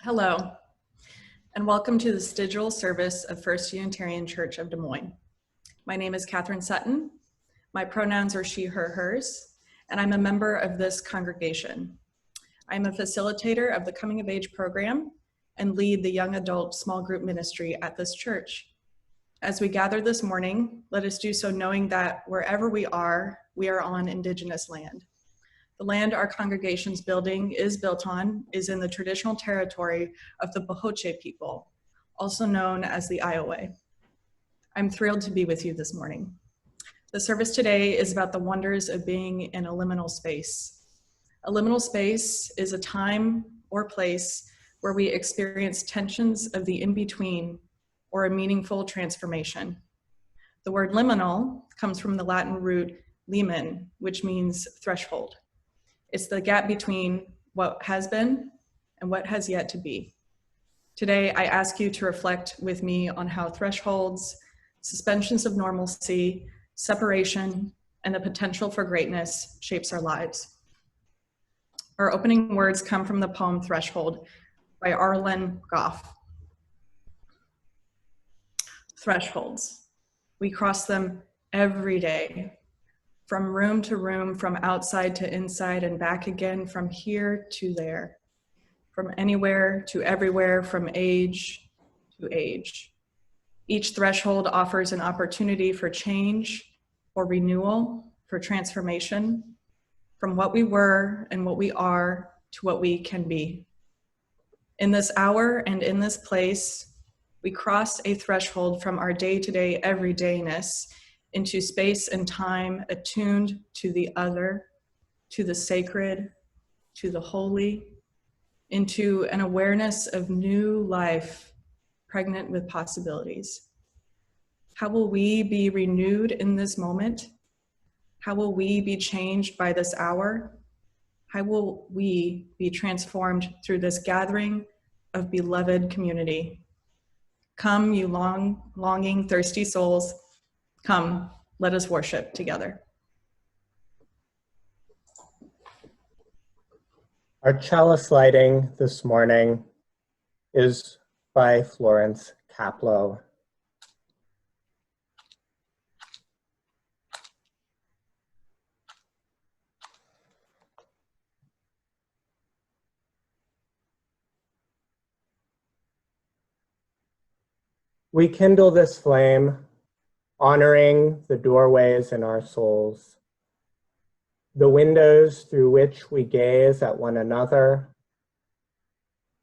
Hello, and welcome to the Stigial Service of First Unitarian Church of Des Moines. My name is Catherine Sutton. My pronouns are she, her, hers, and I'm a member of this congregation. I'm a facilitator of the Coming of Age program and lead the young adult small group ministry at this church. As we gather this morning, let us do so knowing that wherever we are on Indigenous land. The land our congregation's building is built on is in the traditional territory of the Pohoche people, also known as the Iowa. I'm thrilled to be with you this morning. The service today is about the wonders of being in a liminal space. A liminal space is a time or place where we experience tensions of the in-between or a meaningful transformation. The word liminal comes from the Latin root limen, which means threshold. It's the gap between what has been and what has yet to be. Today, I ask you to reflect with me on how thresholds, suspensions of normalcy, separation, and the potential for greatness shapes our lives. Our opening words come from the poem Threshold by Arlen Goff. Thresholds. We cross them every day. From room to room, from outside to inside, and back again, from here to there, from anywhere to everywhere, from age to age. Each threshold offers an opportunity for change, for renewal, for transformation, from what we were and what we are to what we can be. In this hour and in this place, we cross a threshold from our day-to-day everydayness into space and time attuned to the other, to the sacred, to the holy, into an awareness of new life pregnant with possibilities. How will we be renewed in this moment? How will we be changed by this hour? How will we be transformed through this gathering of beloved community? Come, you longing, thirsty souls. Come, let us worship together. Our chalice lighting this morning is by Florence Kaplow. We kindle this flame, honoring the doorways in our souls, the windows through which we gaze at one another,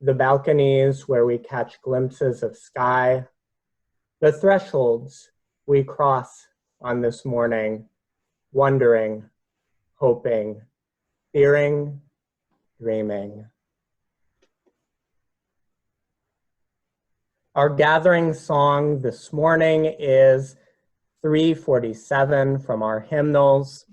the balconies where we catch glimpses of sky, the thresholds we cross on this morning, wondering, hoping, fearing, dreaming. Our gathering song this morning is 347 from our hymnals.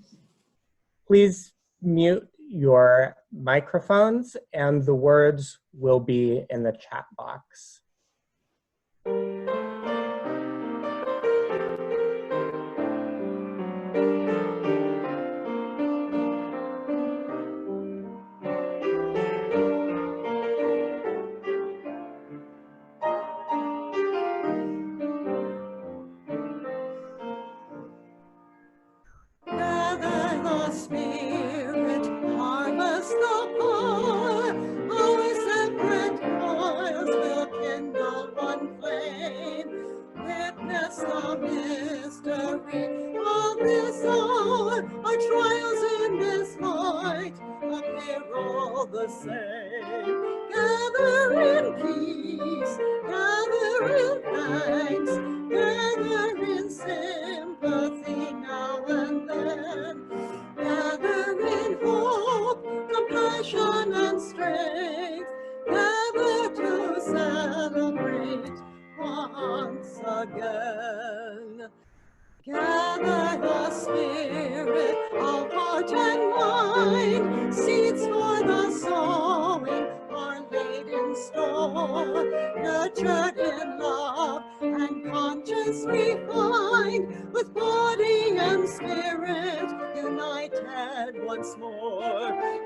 Please mute your microphones and the words will be in the chat box.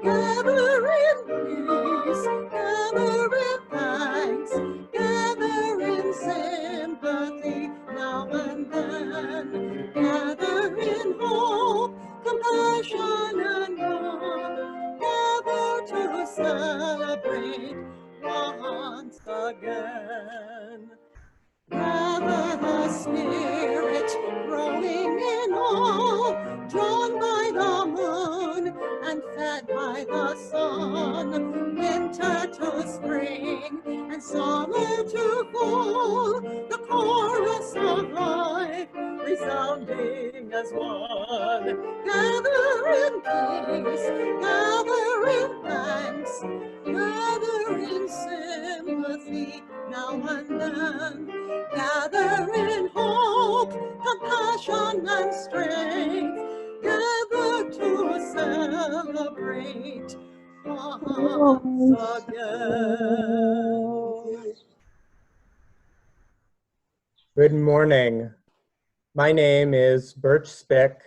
Gather in peace, gather in again. Gather in hope, compassion, and love. Gather to celebrate once again. Gather the Spirit, growing in awe, drawn by the moon and fed by the sun. Winter to spring and summer to fall, the chorus of life resounding as one. Gather in peace, gather in thanks, gather in sympathy now and then. Gather in hope, compassion, and strength. Gather to celebrate once again. Good morning. My name is Birch Spick.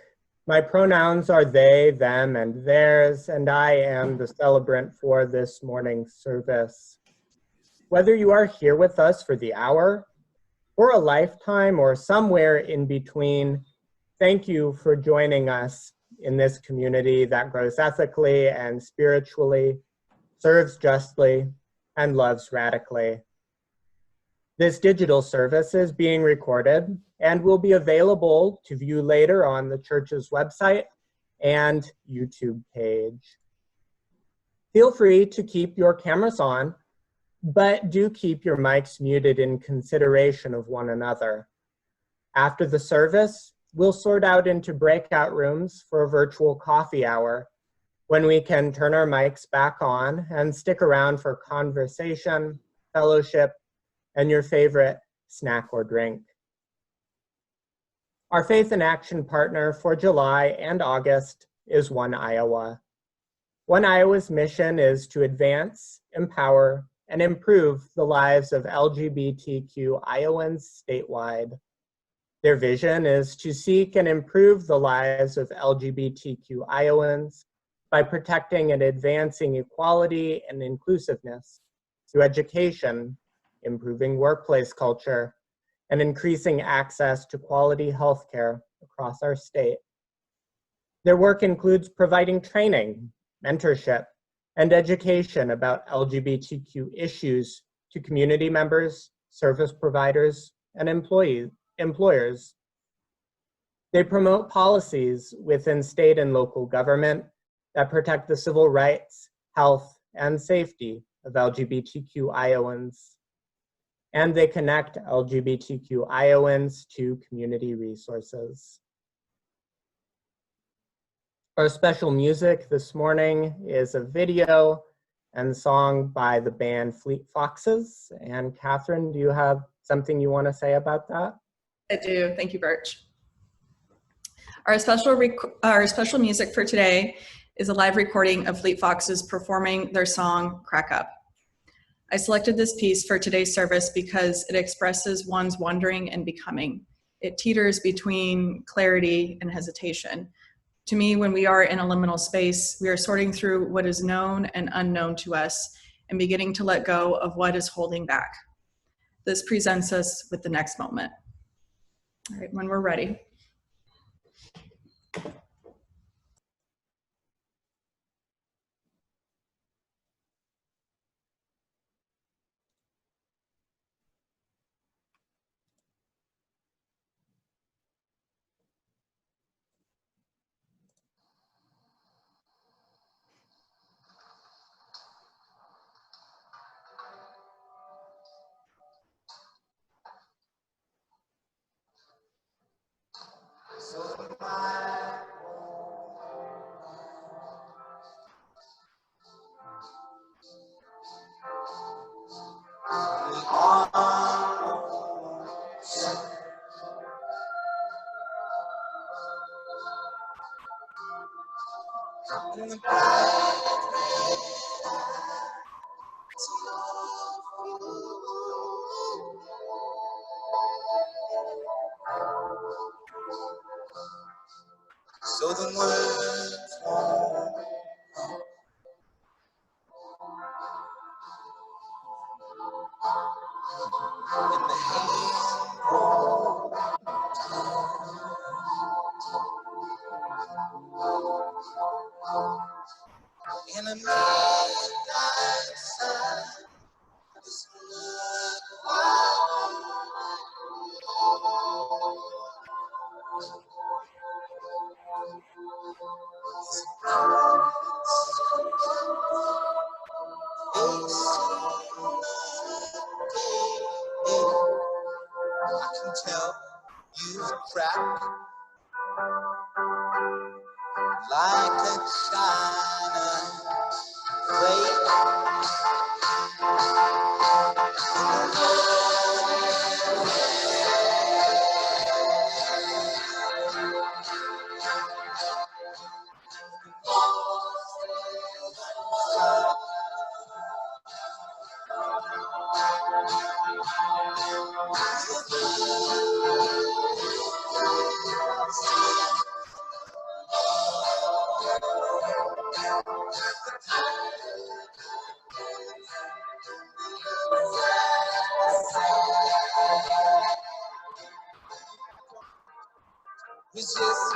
My pronouns are they, them, and theirs, and I am the celebrant for this morning's service. Whether you are here with us for the hour, for a lifetime, or somewhere in between, thank you for joining us in this community that grows ethically and spiritually, serves justly, and loves radically. This digital service is being recorded and will be available to view later on the church's website and YouTube page. Feel free to keep your cameras on, but do keep your mics muted in consideration of one another. After the service, we'll sort out into breakout rooms for a virtual coffee hour when we can turn our mics back on and stick around for conversation, fellowship, and your favorite snack or drink. Our Faith in Action partner for July and August is One Iowa. One Iowa's mission is to advance, empower, and improve the lives of LGBTQ Iowans statewide. Their vision is to seek and improve the lives of LGBTQ Iowans by protecting and advancing equality and inclusiveness through education, improving workplace culture, and increasing access to quality healthcare across our state. Their work includes providing training, mentorship, and education about LGBTQ issues to community members, service providers, and employers. They promote policies within state and local government that protect the civil rights, health, and safety of LGBTQ Iowans. And they connect LGBTQ Iowans to community resources. Our special music this morning is a video and song by the band Fleet Foxes. And Catherine, do you have something you want to say about that? I do. Thank you, Birch. Our special music for today is a live recording of Fleet Foxes performing their song, Crack Up. I selected this piece for today's service because it expresses one's wondering and becoming. It teeters between clarity and hesitation. To me, when we are in a liminal space, we are sorting through what is known and unknown to us and beginning to let go of what is holding back. This presents us with the next moment. All right, when we're ready. So the words won't in the hand. crack like a china plate. Resist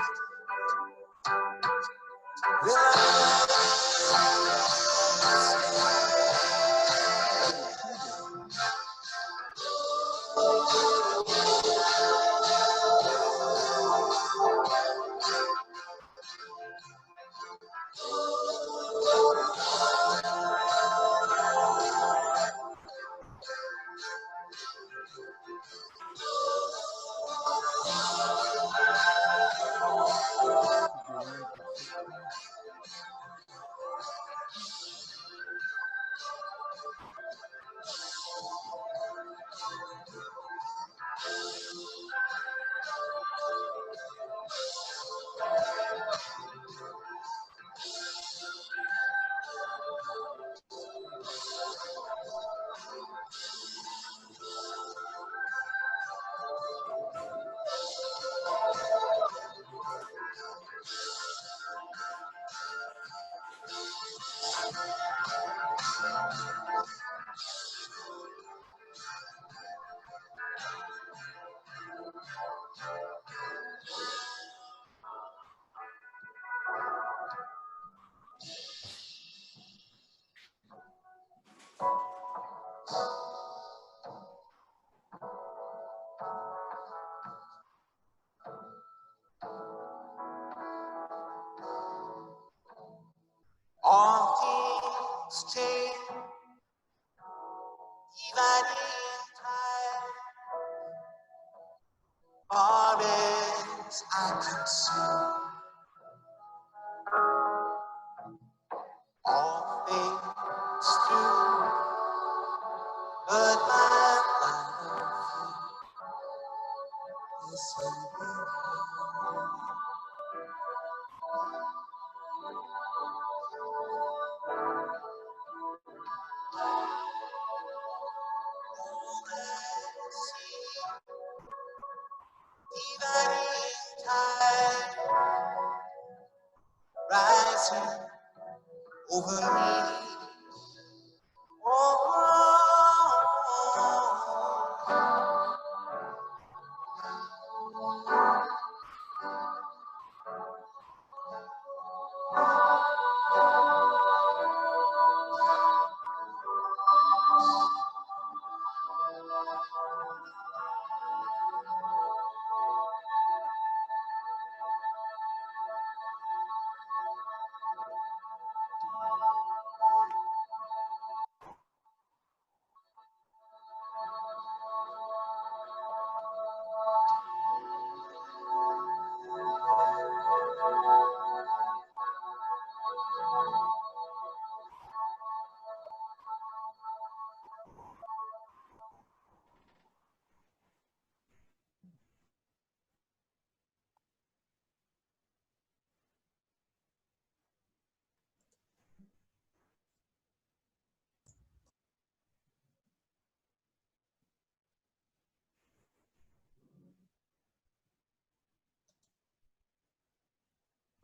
all things change, dividing time, far as I can see. All things through, but my life is in you. Dividing time, rising over me.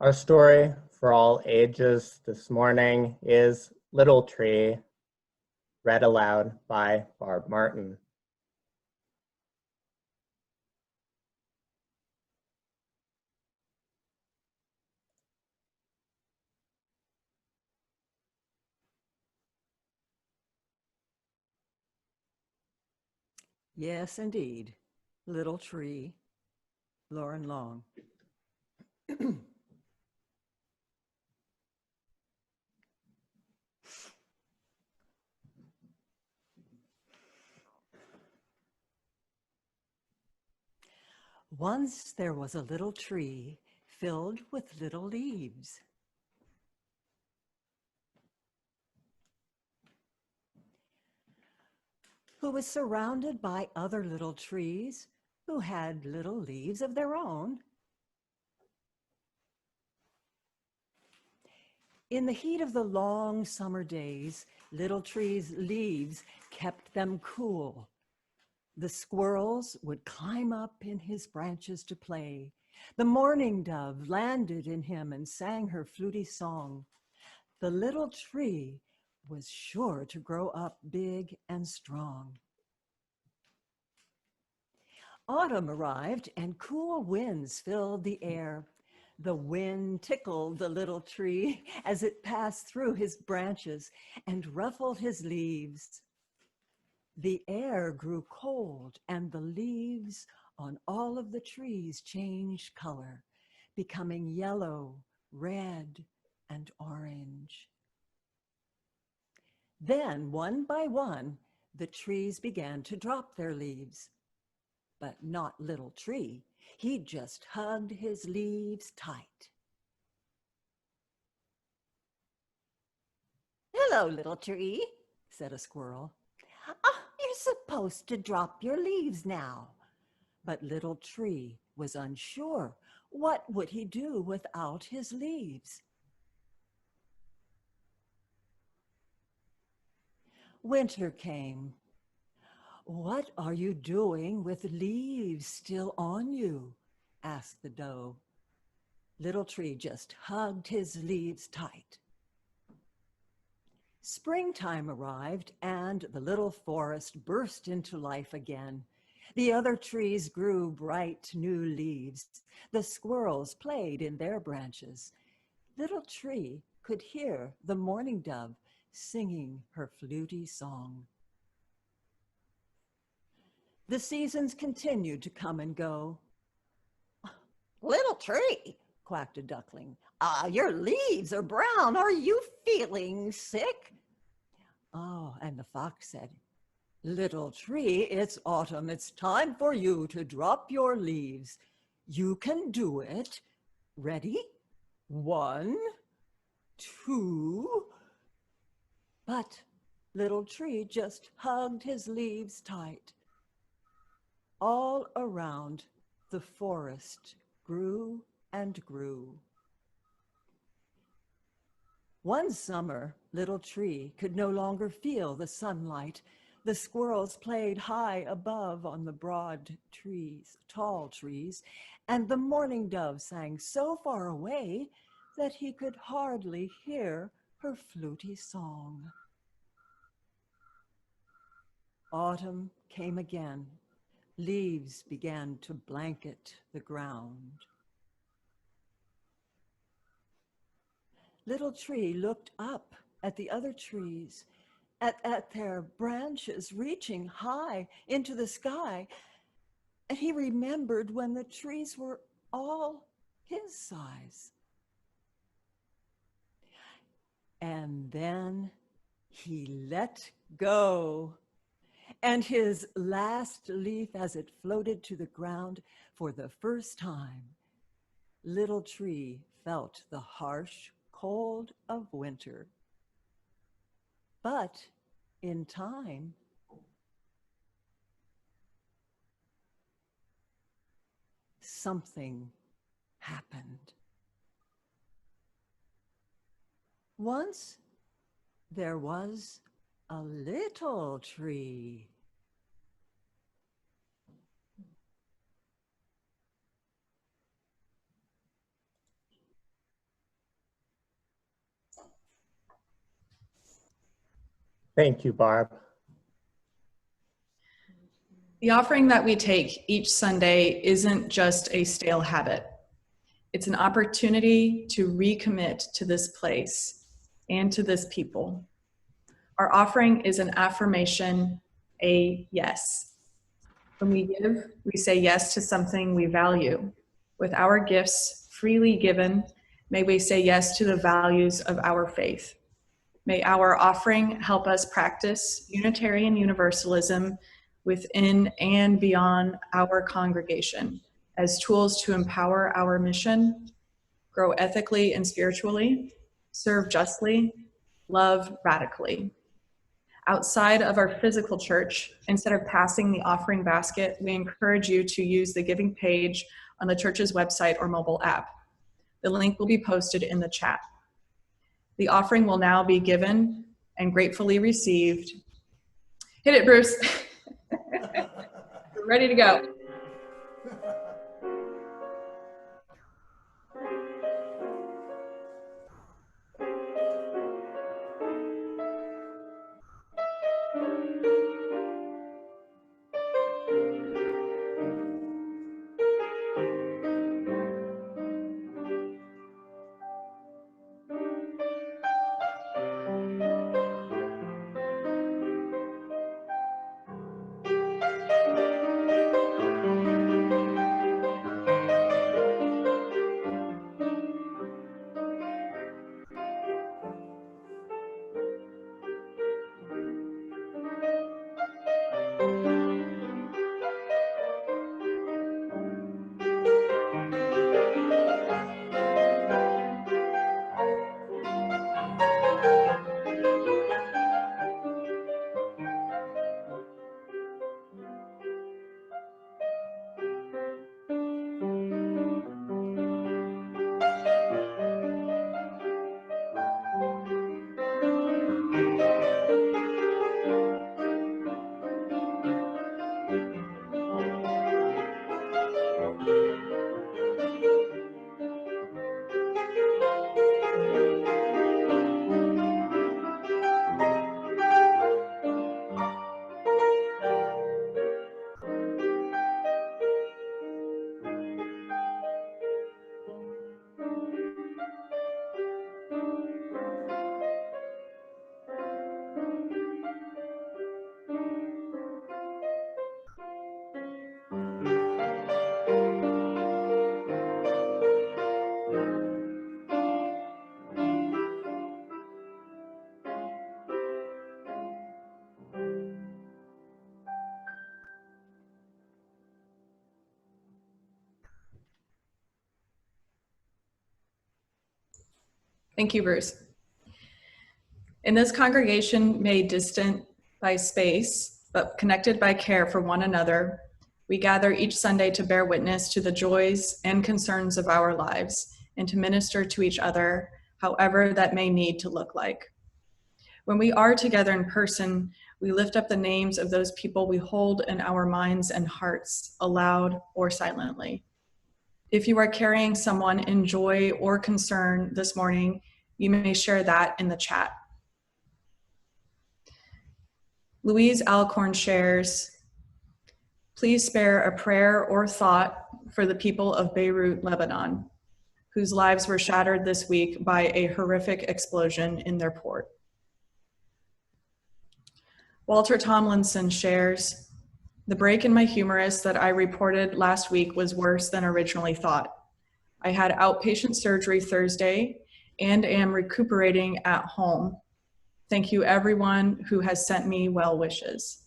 Our story for all ages this morning is Little Tree, read aloud by Barb Martin. Yes, indeed. Little Tree, Lauren Long. Once there was a little tree filled with little leaves. Who was surrounded by other little trees who had little leaves of their own. In the heat of the long summer days, little trees' leaves kept them cool. The squirrels would climb up in his branches to play. The mourning dove landed in him and sang her fluty song. The little tree was sure to grow up big and strong. Autumn arrived and cool winds filled the air. The wind tickled the little tree as it passed through his branches and ruffled his leaves. The air grew cold and the leaves on all of the trees changed color, becoming yellow, red, and orange. Then, one by one, the trees began to drop their leaves. But not Little Tree. He just hugged his leaves tight. "Hello, Little Tree," said a squirrel. "You're supposed to drop your leaves now." But Little Tree was unsure. What would he do without his leaves? Winter came. "What are you doing with leaves still on you?" asked the doe. Little Tree just hugged his leaves tight. Springtime arrived and the little forest burst into life again. The other trees grew bright new leaves. The squirrels played in their branches. Little Tree could hear the mourning dove singing her fluty song. The seasons continued to come and go. "Little Tree," quacked a duckling, "your leaves are brown. Are you feeling sick?" Oh, and the fox said, "Little Tree, it's autumn. It's time for you to drop your leaves. You can do it. Ready? 1, 2. But Little Tree just hugged his leaves tight. All around, the forest grew and grew. One summer, Little Tree could no longer feel the sunlight. The squirrels played high above on the broad trees, tall trees, and the mourning dove sang so far away that he could hardly hear her fluty song. Autumn came again. Leaves began to blanket the ground. Little Tree looked up at the other trees, at their branches reaching high into the sky, and he remembered when the trees were all his size. And then he let go. And his last leaf, as it floated to the ground for the first time, Little Tree felt the harsh cold of winter. But in time, something happened. Once there was a little tree. Thank you, Barb. The offering that we take each Sunday isn't just a stale habit. It's an opportunity to recommit to this place and to this people. Our offering is an affirmation, a yes. When we give, we say yes to something we value. With our gifts freely given, may we say yes to the values of our faith. May our offering help us practice Unitarian Universalism within and beyond our congregation as tools to empower our mission, grow ethically and spiritually, serve justly, love radically. Outside of our physical church, instead of passing the offering basket, we encourage you to use the giving page on the church's website or mobile app. The link will be posted in the chat. The offering will now be given and gratefully received. Hit it, Bruce. We're ready to go. Thank you, Bruce. In this congregation made distant by space, but connected by care for one another, we gather each Sunday to bear witness to the joys and concerns of our lives and to minister to each other, however that may need to look like. When we are together in person, we lift up the names of those people we hold in our minds and hearts, aloud or silently. If you are carrying someone in joy or concern this morning, you may share that in the chat. Louise Alcorn shares, please spare a prayer or thought for the people of Beirut, Lebanon, whose lives were shattered this week by a horrific explosion in their port. Walter Tomlinson shares, the break in my humerus that I reported last week was worse than originally thought. I had outpatient surgery Thursday and am recuperating at home. Thank you everyone who has sent me well wishes.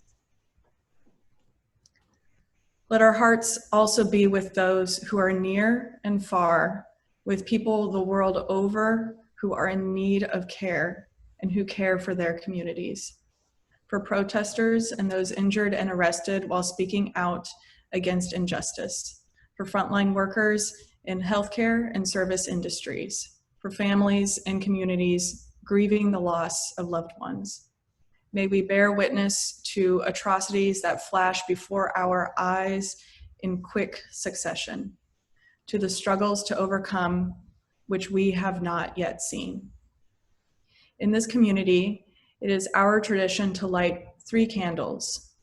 Let our hearts also be with those who are near and far, with people the world over who are in need of care and who care for their communities. For protesters and those injured and arrested while speaking out against injustice. For frontline workers in healthcare and service industries. For families and communities grieving the loss of loved ones. May we bear witness to atrocities that flash before our eyes in quick succession, to the struggles to overcome which we have not yet seen. In this community, it is our tradition to light 3 candles,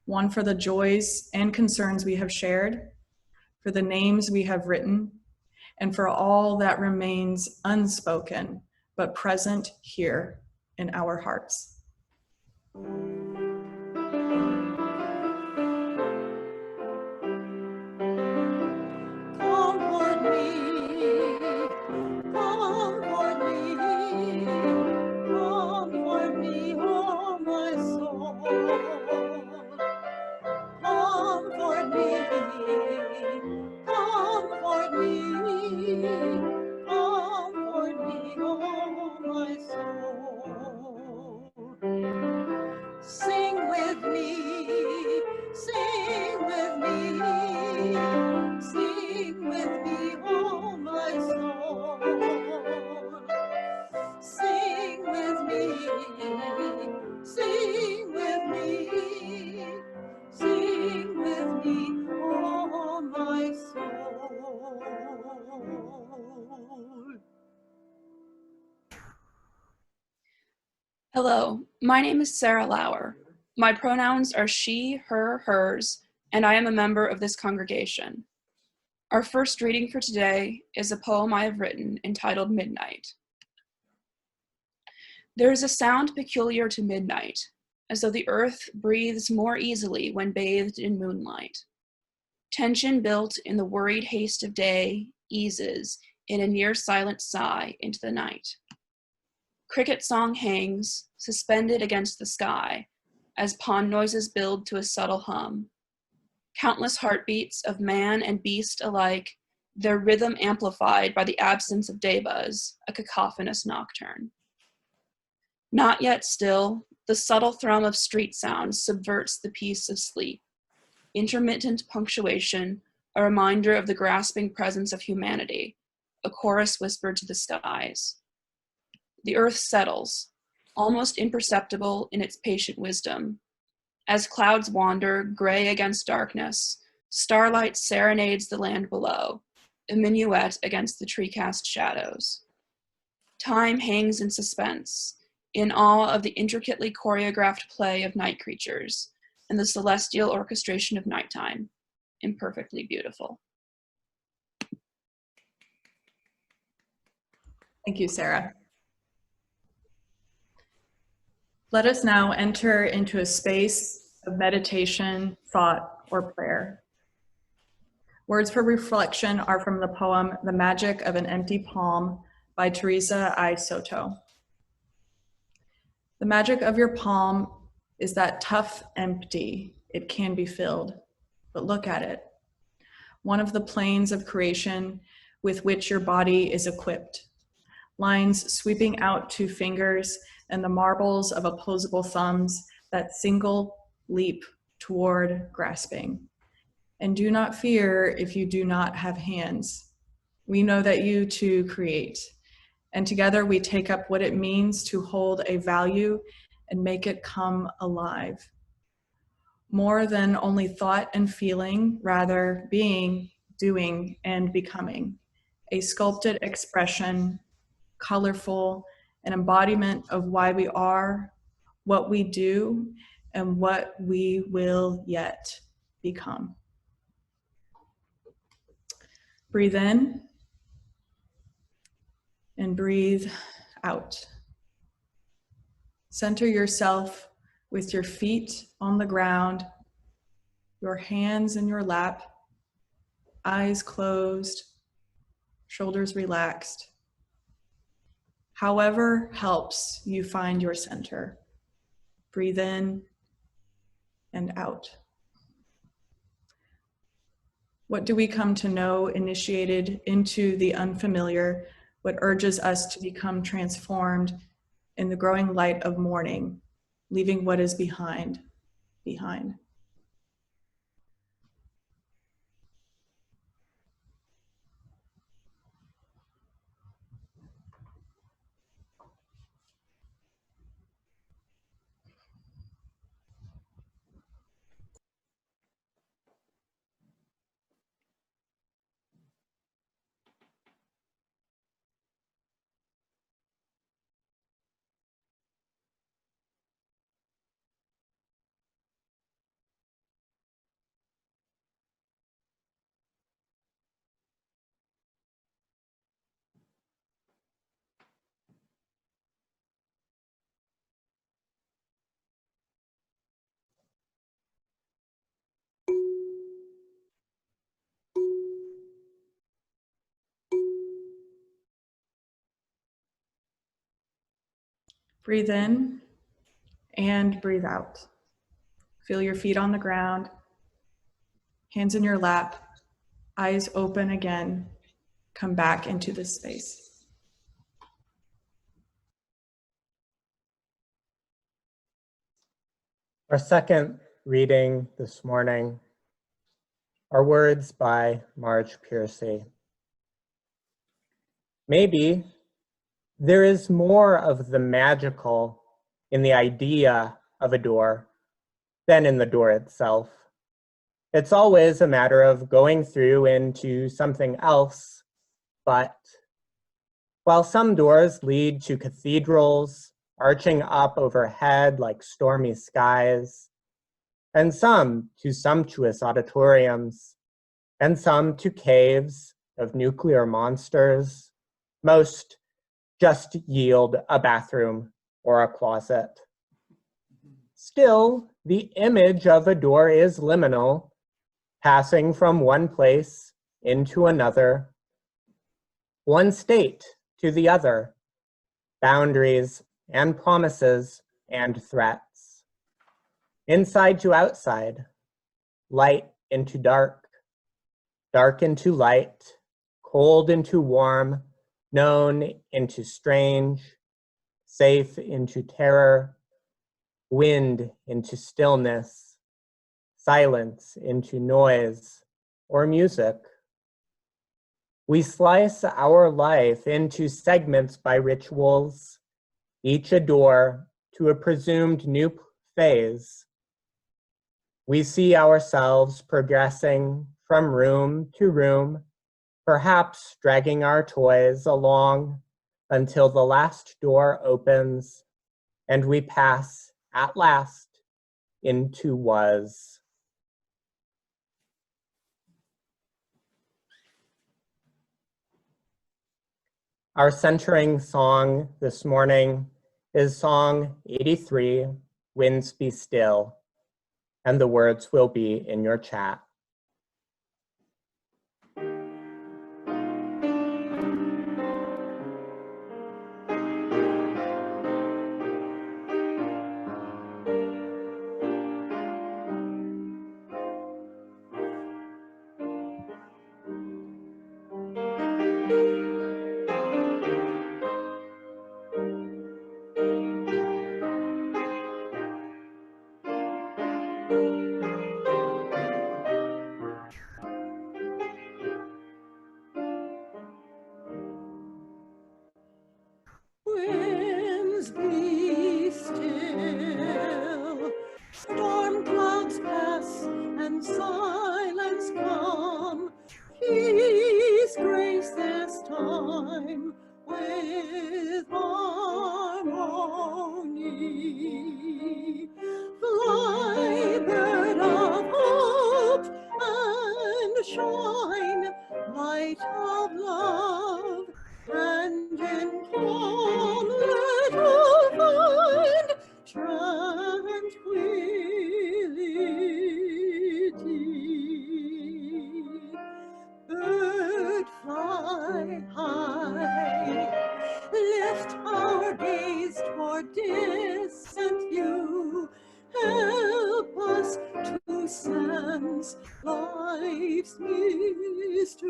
one for the joys and concerns we have shared, for the names we have written, and for all that remains unspoken, but present here in our hearts. Comfort me, oh my soul. Comfort me, me, oh my soul. Sing with me, sing with me, sing with me, oh my soul. Hello, my name is Sarah Lauer. My pronouns are she, her, hers, and I am a member of this congregation. Our first reading for today is a poem I have written entitled Midnight. There is a sound peculiar to midnight, as though the earth breathes more easily when bathed in moonlight. Tension built in the worried haste of day eases in a near silent sigh into the night. Cricket song hangs, suspended against the sky, as pond noises build to a subtle hum. Countless heartbeats of man and beast alike, their rhythm amplified by the absence of day buzz, a cacophonous nocturne. Not yet still, the subtle thrum of street sounds subverts the peace of sleep. Intermittent punctuation, a reminder of the grasping presence of humanity, a chorus whispered to the skies. The earth settles, almost imperceptible in its patient wisdom. As clouds wander, gray against darkness, starlight serenades the land below, a minuet against the tree-cast shadows. Time hangs in suspense, in awe of the intricately choreographed play of night creatures and the celestial orchestration of nighttime, imperfectly beautiful. Thank you, Sarah. Let us now enter into a space of meditation, thought, or prayer. Words for reflection are from the poem The Magic of an Empty Palm by Teresa I. Soto. The magic of your palm is that tough empty. It can be filled, but look at it. One of the planes of creation with which your body is equipped. Lines sweeping out to fingers and the marbles of opposable thumbs that single leap toward grasping. And do not fear if you do not have hands. We know that you too create. And together we take up what it means to hold a value and make it come alive. More than only thought and feeling, rather being, doing, and becoming. A sculpted expression, colorful, an embodiment of why we are, what we do, and what we will yet become. Breathe in and breathe out. Center yourself with your feet on the ground, your hands in your lap, eyes closed, shoulders relaxed. However helps you find your center. Breathe in and out. What do we come to know initiated into the unfamiliar, what urges us to become transformed in the growing light of morning, leaving what is behind. Breathe in and breathe out. Feel your feet on the ground, hands in your lap, eyes open again. Come back into this space. Our second reading this morning are words by Marge Piercy. Maybe there is more of the magical in the idea of a door than in the door itself. It's always a matter of going through into something else, but while some doors lead to cathedrals arching up overhead like stormy skies, and some to sumptuous auditoriums, and some to caves of nuclear monsters, most just yield a bathroom or a closet. Still, the image of a door is liminal, passing from one place into another, one state to the other, boundaries and promises and threats, inside to outside, light into dark, dark into light, cold into warm, known into strange, safe into terror, wind into stillness, silence into noise or music. We slice our life into segments by rituals, each a door to a presumed new phase. We see ourselves progressing from room to room, perhaps dragging our toys along until the last door opens and we pass at last into was. Our centering song this morning is song 83, Winds Be Still, and the words will be in your chat. Winds be still, storm clouds pass and silence come. Peace grace this time with harmony. Fly, bird of hope, and shine, light of love, and in calm let all find tranquility. Bird, fly high, lift our gaze toward distant view. Help us to sense life's mystery.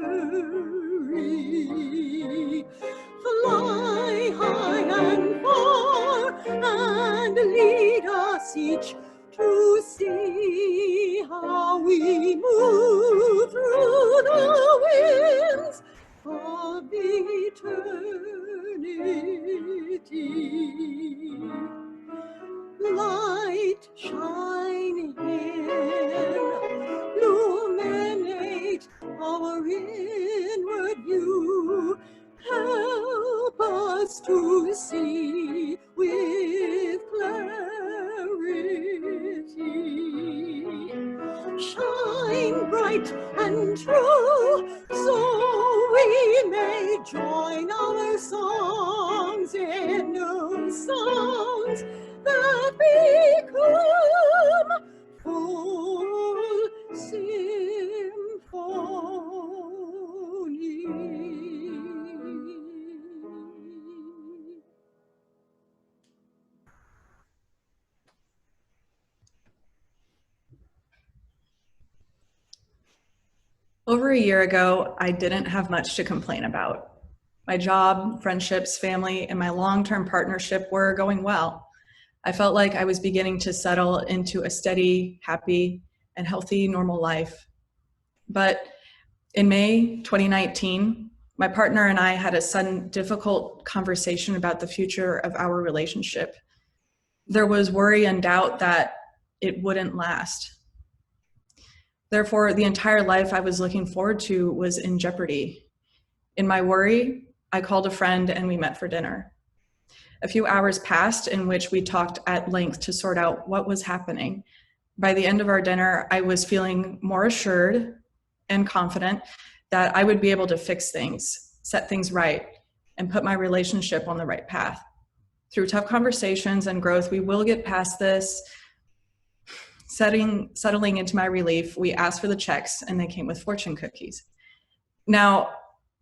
Fly high and far and lead us each to see how we move through the winds of eternity. Light shine in, illuminate our inward view. Help us to see with clarity. Shine bright and true, so we may join our songs in new songs that become full symphony. Over a year ago, I didn't have much to complain about. My job, friendships, family, and my long-term partnership were going well. I felt like I was beginning to settle into a steady, happy, and healthy normal life. But in May 2019, My partner and I had a sudden difficult conversation about the future of our relationship. There was worry and doubt that it wouldn't last. Therefore, the entire life I was looking forward to was in jeopardy. In my worry, I called a friend and we met for dinner. A few hours passed in which we talked at length to sort out what was happening. By the end of our dinner, I was feeling more assured and confident that I would be able to fix things, set things right, and put my relationship on the right path. Through tough conversations and growth, we will get past this. Settling into my relief, we asked for the checks and they came with fortune cookies. Now,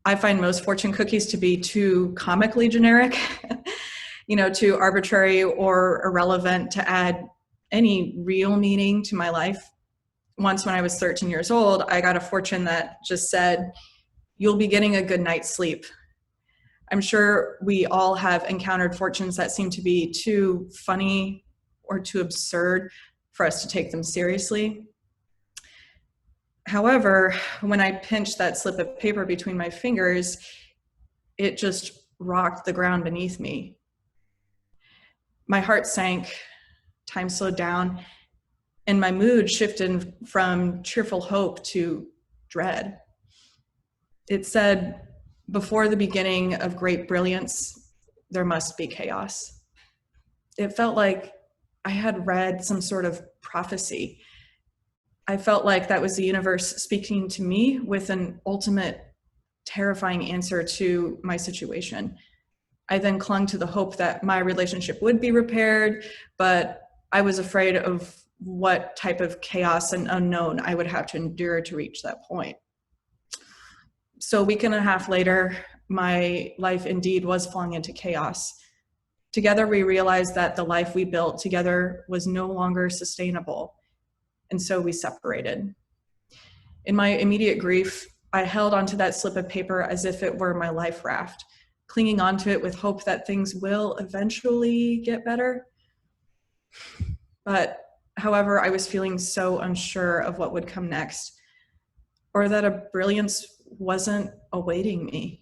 I find most fortune cookies to be too comically generic, too arbitrary or irrelevant to add any real meaning to my life. Once when I was 13 years old, I got a fortune that just said, "You'll be getting a good night's sleep." I'm sure we all have encountered fortunes that seem to be too funny or too absurd for us to take them seriously. However, when I pinched that slip of paper between my fingers, it just rocked the ground beneath me. My heart sank, time slowed down, and my mood shifted from cheerful hope to dread. It said, "Before the beginning of great brilliance, there must be chaos." It felt like I had read some sort of prophecy. I felt like that was the universe speaking to me with an ultimate terrifying answer to my situation. I then clung to the hope that my relationship would be repaired, but I was afraid of what type of chaos and unknown I would have to endure to reach that point. So a week and a half later, my life indeed was flung into chaos. Together, we realized that the life we built together was no longer sustainable, and so we separated. In my immediate grief, I held onto that slip of paper as if it were my life raft, clinging onto it with hope that things will eventually get better. But however, I was feeling so unsure of what would come next, or that a brilliance wasn't awaiting me.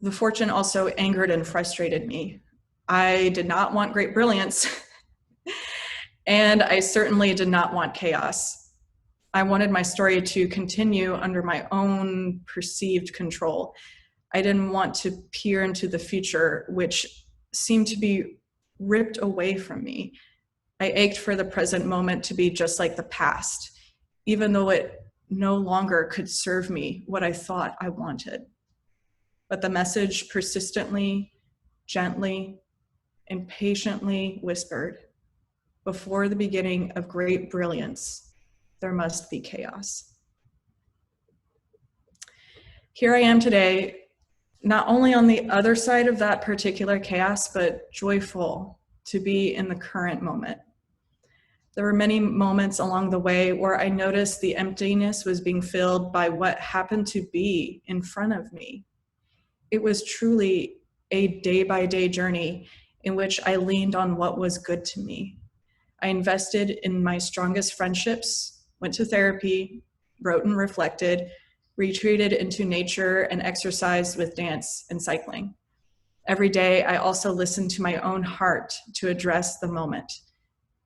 The fortune also angered and frustrated me. I did not want great brilliance, and I certainly did not want chaos. I wanted my story to continue under my own perceived control. I didn't want to peer into the future, which seemed to be ripped away from me. I ached for the present moment to be just like the past, even though it no longer could serve me what I thought I wanted. But the message persistently, gently, and patiently whispered, "Before the beginning of great brilliance, there must be chaos." Here I am today, not only on the other side of that particular chaos, but joyful to be in the current moment. There were many moments along the way where I noticed the emptiness was being filled by what happened to be in front of me. It was truly a day-by-day journey in which I leaned on what was good to me. I invested in my strongest friendships, went to therapy, wrote and reflected, retreated into nature, and exercised with dance and cycling. Every day, I also listened to my own heart to address the moment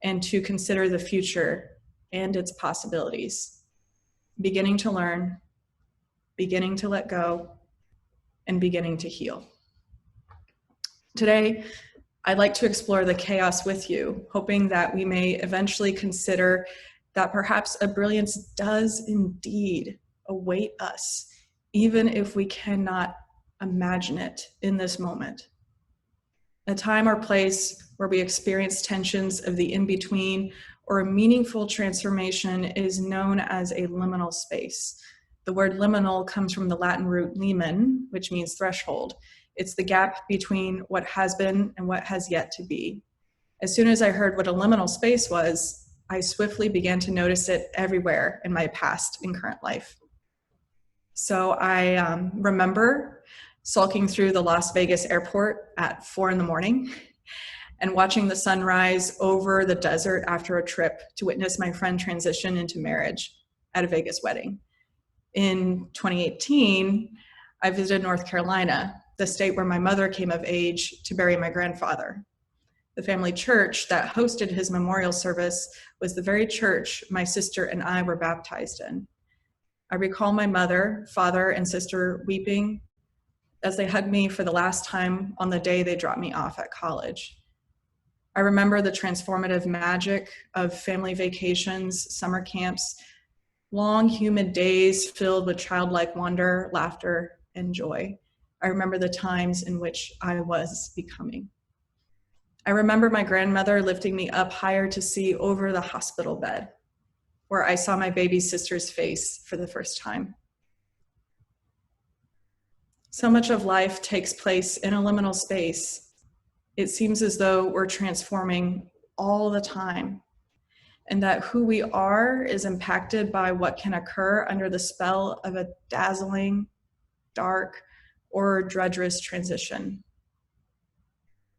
and to consider the future and its possibilities, beginning to learn, beginning to let go, and beginning to heal. Today, I'd like to explore the chaos with you, hoping that we may eventually consider that perhaps a brilliance does indeed await us, even if we cannot imagine it in this moment. A time or place where we experience tensions of the in-between or a meaningful transformation is known as a liminal space. The word liminal comes from the Latin root limen, which means threshold. It's the gap between what has been and what has yet to be. As soon as I heard what a liminal space was, I swiftly began to notice it everywhere in my past and current life. So I remember sulking through the Las Vegas airport at 4 a.m. and watching the sunrise over the desert after a trip to witness my friend transition into marriage at a Vegas wedding. In 2018, I visited North Carolina, the state where my mother came of age to bury my grandfather. The family church that hosted his memorial service was the very church my sister and I were baptized in. I recall my mother, father, and sister weeping as they hugged me for the last time on the day they dropped me off at college. I remember the transformative magic of family vacations, summer camps, long, humid days filled with childlike wonder, laughter, and joy. I remember the times in which I was becoming. I remember my grandmother lifting me up higher to see over the hospital bed, where I saw my baby sister's face for the first time. So much of life takes place in a liminal space. It seems as though we're transforming all the time, and that who we are is impacted by what can occur under the spell of a dazzling, dark, or drudgerous transition.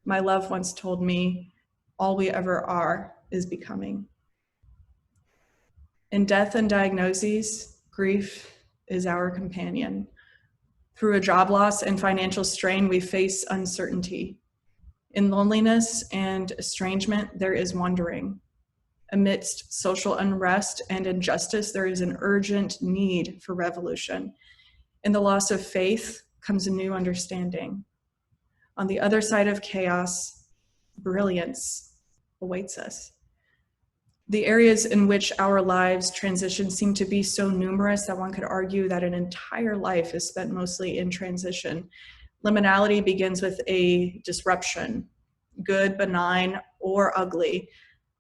My love once told me, all we ever are is becoming. In death and diagnoses, grief is our companion. Through a job loss and financial strain, we face uncertainty. In loneliness and estrangement, there is wandering. Amidst social unrest and injustice, there is an urgent need for revolution. In the loss of faith comes a new understanding. On the other side of chaos, brilliance awaits us. The areas in which our lives transition seem to be so numerous that one could argue that an entire life is spent mostly in transition. Liminality begins with a disruption, good, benign, or ugly,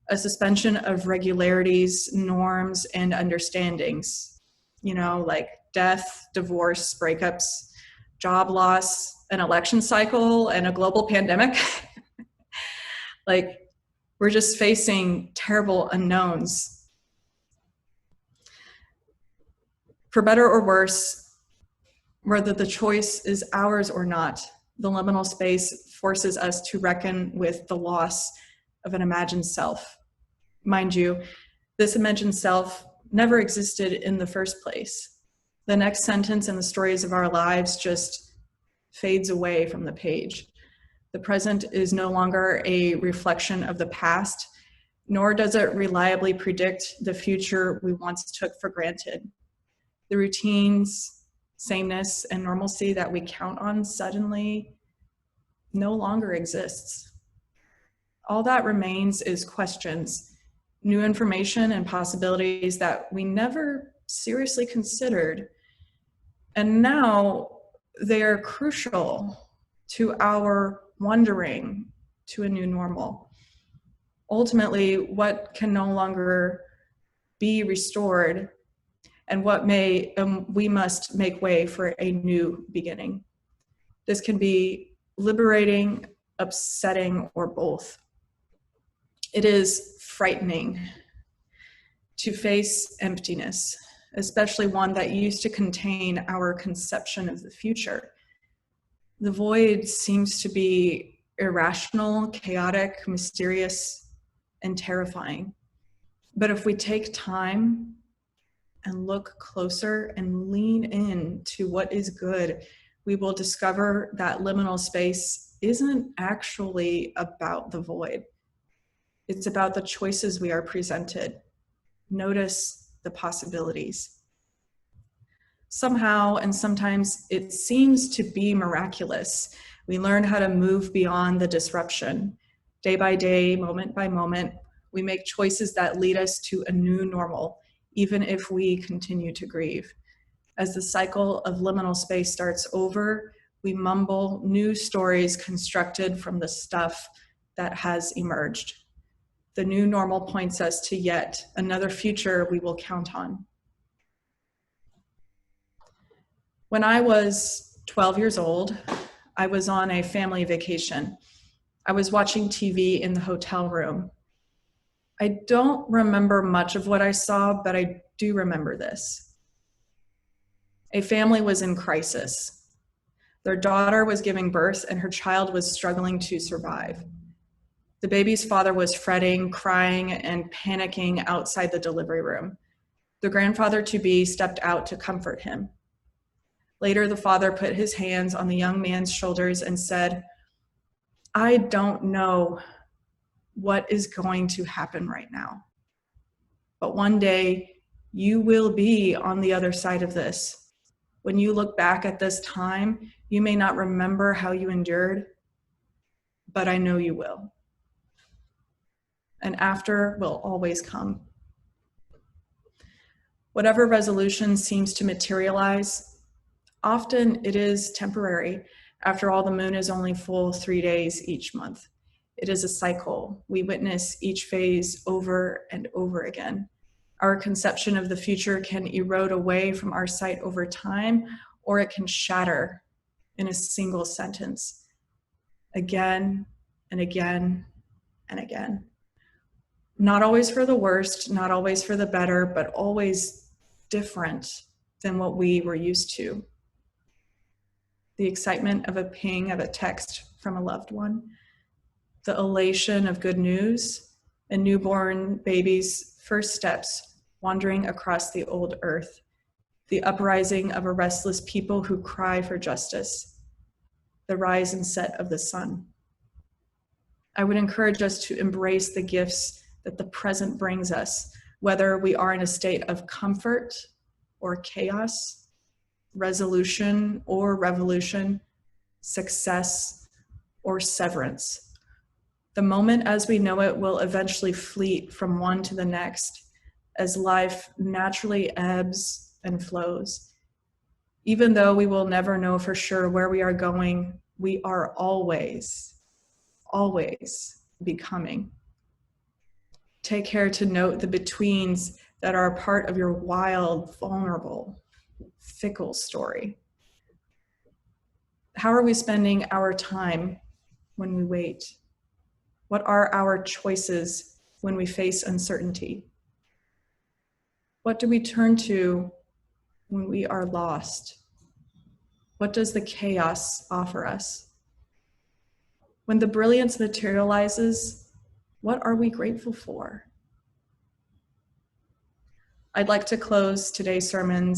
a suspension of regularities, norms, and understandings, like death, divorce, breakups, job loss, an election cycle, and a global pandemic. We're just facing terrible unknowns. For better or worse, whether the choice is ours or not, the liminal space forces us to reckon with the loss of an imagined self. Mind you, this imagined self never existed in the first place. The next sentence in the stories of our lives just fades away from the page. The present is no longer a reflection of the past, nor does it reliably predict the future we once took for granted. The routines, sameness, and normalcy that we count on suddenly no longer exists. All that remains is questions, new information, and possibilities that we never seriously considered. And now they are crucial to our wondering to a new normal. Ultimately, what can no longer be restored, and what we must make way for a new beginning. This can be liberating, upsetting, or both. It is frightening to face emptiness, especially one that used to contain our conception of the future. The void seems to be irrational, chaotic, mysterious, and terrifying. But if we take time and look closer and lean in to what is good, we will discover that liminal space isn't actually about the void. It's about the choices we are presented. Notice the possibilities. Somehow, and sometimes it seems to be miraculous, we learn how to move beyond the disruption. Day by day, moment by moment, we make choices that lead us to a new normal, even if we continue to grieve. As the cycle of liminal space starts over, we mumble new stories constructed from the stuff that has emerged. The new normal points us to yet another future we will count on. When I was 12 years old, I was on a family vacation. I was watching TV in the hotel room. I don't remember much of what I saw, but I do remember this. A family was in crisis. Their daughter was giving birth and her child was struggling to survive. The baby's father was fretting, crying, and panicking outside the delivery room. The grandfather-to-be stepped out to comfort him. Later, the father put his hands on the young man's shoulders and said, "I don't know what is going to happen right now, but one day you will be on the other side of this. When you look back at this time, you may not remember how you endured, but I know you will. And after will always come." Whatever resolution seems to materialize, often it is temporary. After all, the moon is only full 3 days each month. It is a cycle. We witness each phase over and over again. Our conception of the future can erode away from our sight over time, or it can shatter in a single sentence, again and again and again. Not always for the worst, not always for the better, but always different than what we were used to. The excitement of a ping of a text from a loved one, the elation of good news, a newborn baby's first steps wandering across the old earth, the uprising of a restless people who cry for justice, the rise and set of the sun. I would encourage us to embrace the gifts that the present brings us, whether we are in a state of comfort or chaos, resolution or revolution, success or severance. The moment as we know it will eventually fleet from one to the next as life naturally ebbs and flows. Even though we will never know for sure where we are going, we are always becoming. Take care to note the betweens that are a part of your wild, vulnerable, fickle story. How are we spending our time when we wait? What are our choices when we face uncertainty? What do we turn to when we are lost? What does the chaos offer us? When the brilliance materializes, what are we grateful for? I'd like to close today's sermon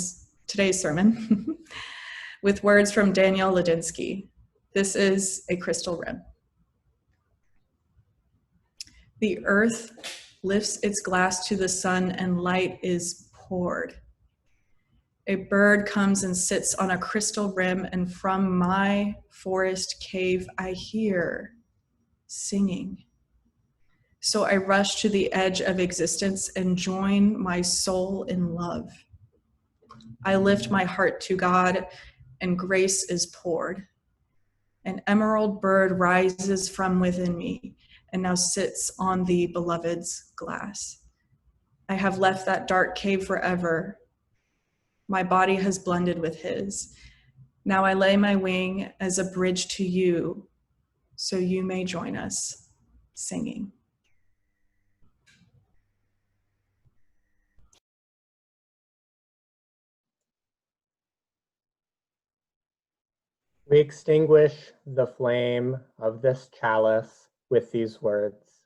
with words from Danielle Ladinsky. This is a crystal rim. The earth lifts its glass to the sun and light is poured. A bird comes and sits on a crystal rim, and from my forest cave I hear singing. So I rush to the edge of existence and join my soul in love. I lift my heart to God, and grace is poured. An emerald bird rises from within me and now sits on the beloved's glass. I have left that dark cave forever. My body has blended with his. Now I lay my wing as a bridge to you, so you may join us singing. We extinguish the flame of this chalice with these words.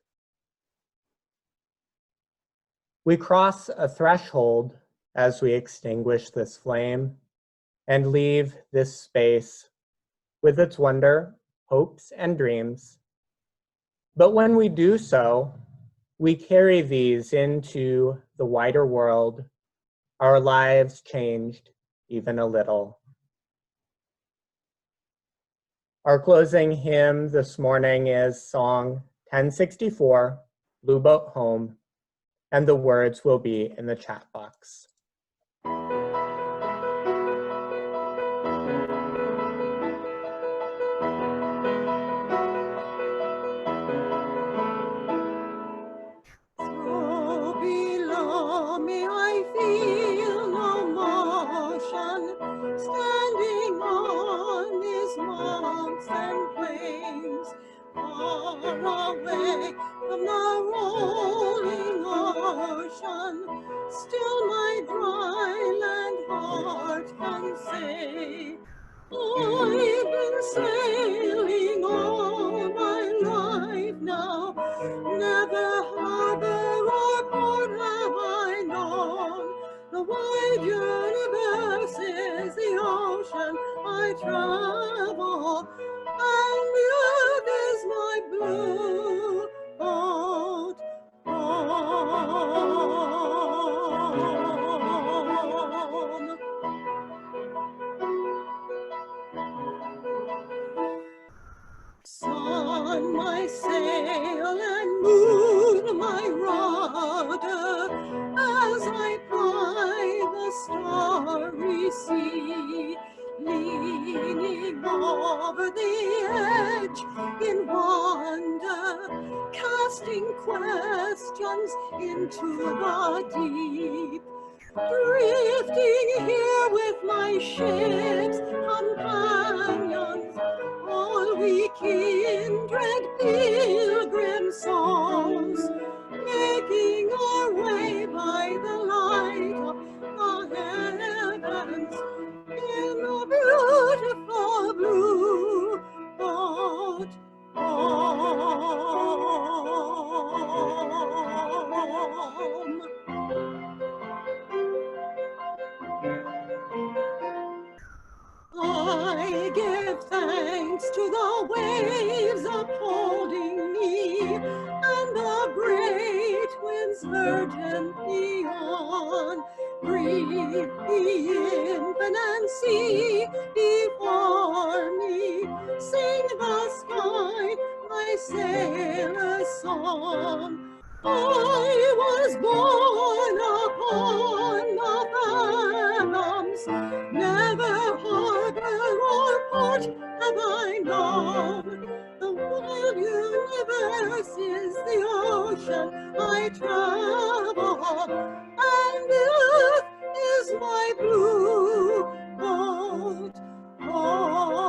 We cross a threshold as we extinguish this flame and leave this space with its wonder, hopes, and dreams. But when we do so, we carry these into the wider world, our lives changed even a little. Our closing hymn this morning is Song 1064, Blue Boat Home, and the words will be in the chat box. Through below me I feel no motion, standing on these mounts and plains, far away from the rolling ocean. Still my dry land heart can say, I've been sailing all my life now, never harbor or port have I known, I travel, and the earth is my blue boat home. Sun, my sail, and moon, my rudder, as I ply the starry sea, leaning over the edge in wonder, casting questions into the deep. Drifting here with my ship's companions, all we kindred pilgrim souls, making our way by the light of the heavens in a beautiful blue boat home. I give thanks to the waves upholding me, and the great winds verdantly on. Breathe the infinite sea before me, sing the sky my sailor's song. I was born upon the fathoms, never harbor or port have I known. The wide universe is the ocean I travel, and the earth is my blue boat home.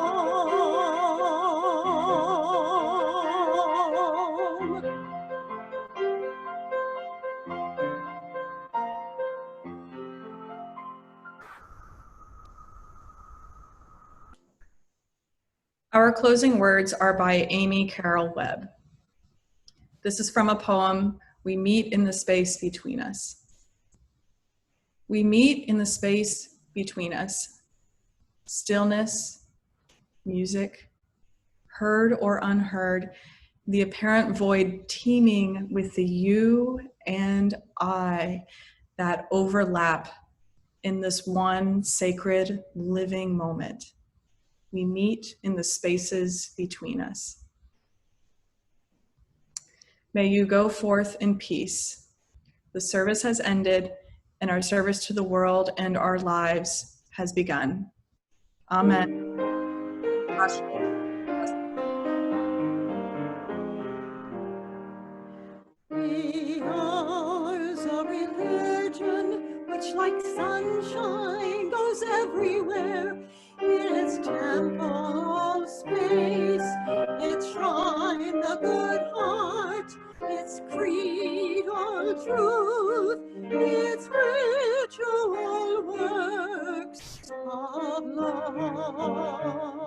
Our closing words are by Amy Carroll Webb. This is from a poem, We Meet in the Space Between Us. We meet in the space between us. Stillness, music, heard or unheard, the apparent void teeming with the you and I that overlap in this one sacred living moment. We meet in the spaces between us. May you go forth in peace. The service has ended, and our service to the world and our lives has begun. Amen. Be ours a religion which like sunshine goes everywhere. Its temple of space, its shrine the good heart, its creed all truth, its ritual works of love.